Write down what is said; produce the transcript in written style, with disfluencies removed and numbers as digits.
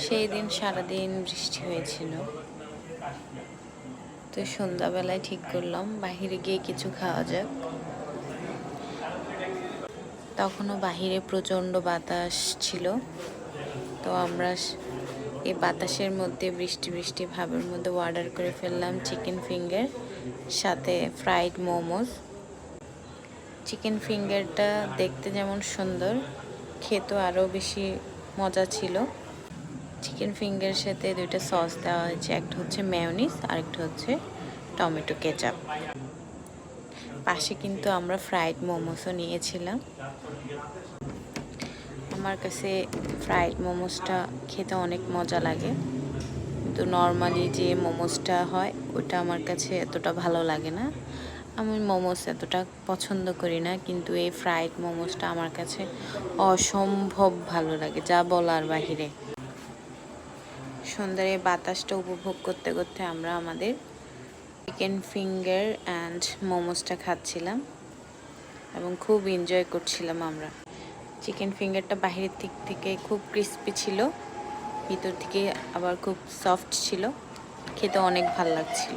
সেই দিন সারাদিন বৃষ্টি হয়েছিল। তো সন্ধ্যাবেলায় ঠিক করলাম বাহিরে গিয়ে কিছু খাওয়া যাক। তখনও বাহিরে প্রচণ্ড বাতাস ছিল। তো আমরা এই বাতাসের মধ্যে বৃষ্টি বৃষ্টি ভাবের মধ্যে অর্ডার করে ফেললাম চিকেন ফিঙ্গার সাথে ফ্রাইড মোমোস। চিকেন ফিঙ্গারটা দেখতে যেমন সুন্দর, খেতেও আরও বেশি মজা ছিল। চিকেন ফিঙ্গারের সাথে দুইটা সস দেওয়া হয়েছে, একটা হচ্ছে মেয়োনিজ আর একটা হচ্ছে টমেটো কেচাপ। পাশে কিন্তু আমরা ফ্রাইড মোমোসও নিয়েছিলাম। আমার কাছে ফ্রাইড মোমোসটা খেতে অনেক মজা লাগে, কিন্তু নর্মালি যে মোমোসটা হয় ওটা আমার কাছে এতটা ভালো লাগে না। আমি মোমোস এতটা পছন্দ করি না, কিন্তু এই ফ্রাইড মোমোসটা আমার কাছে অসম্ভব ভালো লাগে, যা বলার বাহিরে। সন্ধ্যার এই বাতাসটা উপভোগ করতে করতে আমরা আমাদের চিকেন ফিঙ্গার অ্যান্ড মোমোসটা খাচ্ছিলাম এবং খুব এনজয় করছিলাম আমরা। চিকেন ফিঙ্গারটা বাহিরের দিক থেকে খুব ক্রিস্পি ছিল, ভিতর থেকে আবার খুব সফট ছিল, খেতে অনেক ভালো লাগছিল।